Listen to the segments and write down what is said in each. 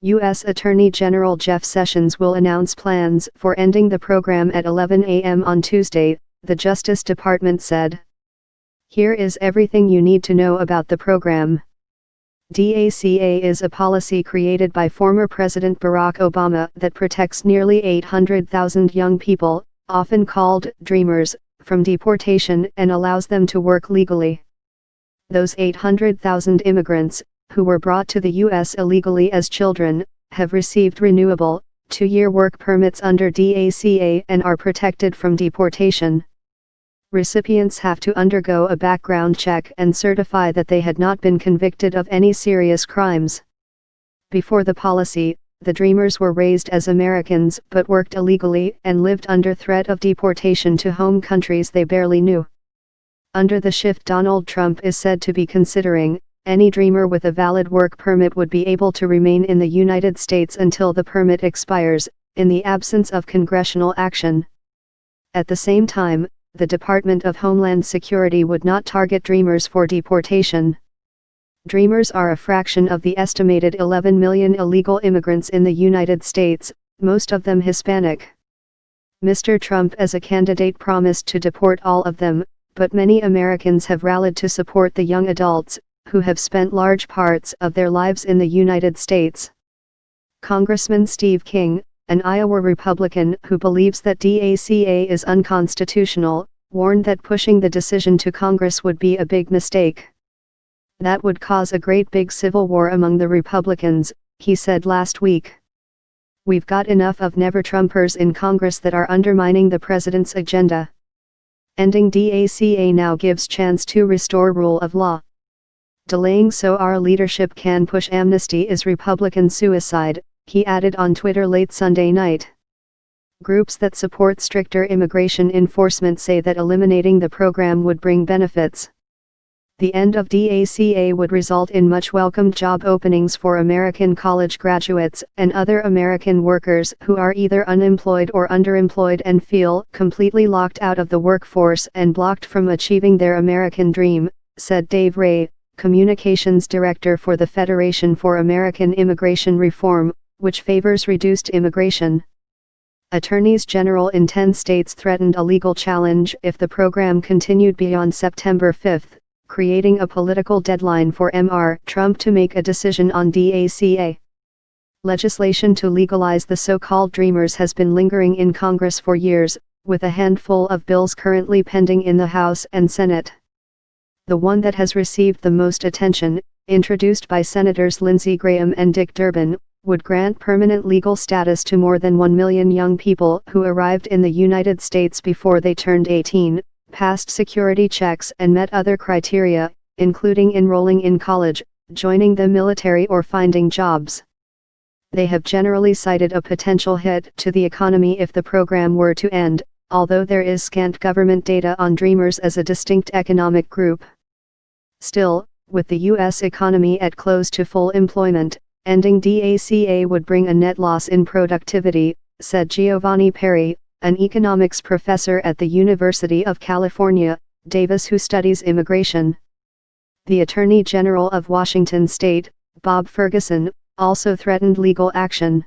U.S. Attorney General Jeff Sessions will announce plans for ending the program at 11 a.m. on Tuesday, the Justice Department said. Here is everything you need to know about the program. DACA is a policy created by former President Barack Obama that protects nearly 800,000 young people, often called dreamers, from deportation and allows them to work legally. Those 800,000 immigrants, who were brought to the U.S. illegally as children, have received renewable, 2-year work permits under DACA and are protected from deportation. Recipients have to undergo a background check and certify that they had not been convicted of any serious crimes. Before the policy, the Dreamers were raised as Americans but worked illegally and lived under threat of deportation to home countries they barely knew. Under the shift Donald Trump is said to be considering, any Dreamer with a valid work permit would be able to remain in the United States until the permit expires, in the absence of congressional action. At the same time, the Department of Homeland Security would not target Dreamers for deportation. Dreamers are a fraction of the estimated 11 million illegal immigrants in the United States, most of them Hispanic. Mr. Trump as a candidate promised to deport all of them, but many Americans have rallied to support the young adults, who have spent large parts of their lives in the United States. Congressman Steve King, an Iowa Republican who believes that DACA is unconstitutional, warned that pushing the decision to Congress would be a big mistake. That would cause a great big civil war among the Republicans, he said last week. We've got enough of never-Trumpers in Congress that are undermining the president's agenda. Ending DACA now gives chance to restore rule of law. Delaying so our leadership can push amnesty is Republican suicide, he added on Twitter late Sunday night. Groups that support stricter immigration enforcement say that eliminating the program would bring benefits. The end of DACA would result in much welcomed job openings for American college graduates and other American workers who are either unemployed or underemployed and feel completely locked out of the workforce and blocked from achieving their American dream, said Dave Ray, Communications Director for the Federation for American Immigration Reform, which favors reduced immigration. Attorneys general in 10 states threatened a legal challenge if the program continued beyond September 5, creating a political deadline for Mr. Trump to make a decision on DACA. Legislation to legalize the so-called Dreamers has been lingering in Congress for years, with a handful of bills currently pending in the House and Senate. The one that has received the most attention, introduced by Senators Lindsey Graham and Dick Durbin, would grant permanent legal status to more than 1 million young people who arrived in the United States before they turned 18, passed security checks and met other criteria, including enrolling in college, joining the military or finding jobs. They have generally cited a potential hit to the economy if the program were to end, although there is scant government data on Dreamers as a distinct economic group. Still, with the U.S. economy at close to full employment, ending DACA would bring a net loss in productivity, said Giovanni Perry, an economics professor at the University of California, Davis who studies immigration. The Attorney General of Washington State, Bob Ferguson, also threatened legal action.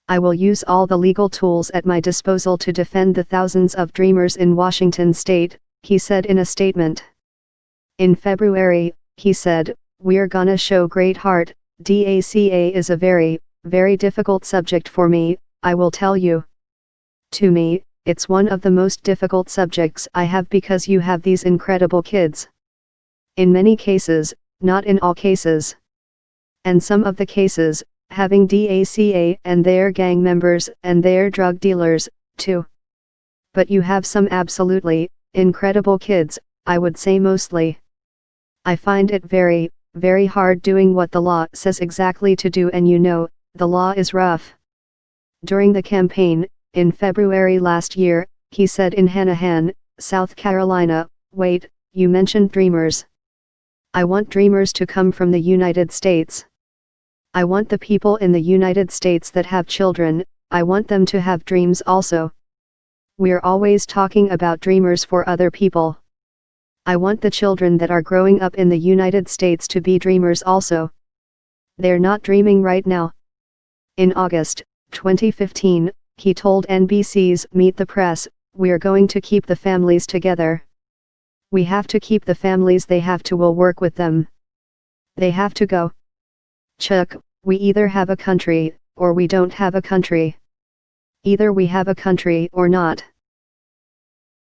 I will use all the legal tools at my disposal to defend the thousands of Dreamers in Washington State, he said in a statement. In February, he said, "We're gonna show great heart. DACA is a very, very difficult subject for me, I will tell you. To me, it's one of the most difficult subjects I have because you have these incredible kids. In many cases, not in all cases. And some of the cases, having DACA and their gang members and their drug dealers, too. But you have some absolutely, incredible kids, I would say mostly. I find it very, very hard doing what the law says exactly to do, and you know, the law is rough." During the campaign, in February last year, he said in Hanahan, South Carolina, "Wait, you mentioned Dreamers. I want Dreamers to come from the United States. I want the people in the United States that have children, I want them to have dreams also. We're always talking about Dreamers for other people. I want the children that are growing up in the United States to be Dreamers also. They're not dreaming right now. In August 2015, he told NBC's Meet the Press, "We're going to keep the families together. We have to keep the families, they have to, we'll work with them. They have to go. Chuck, we either have a country, or we don't have a country. Either we have a country or not."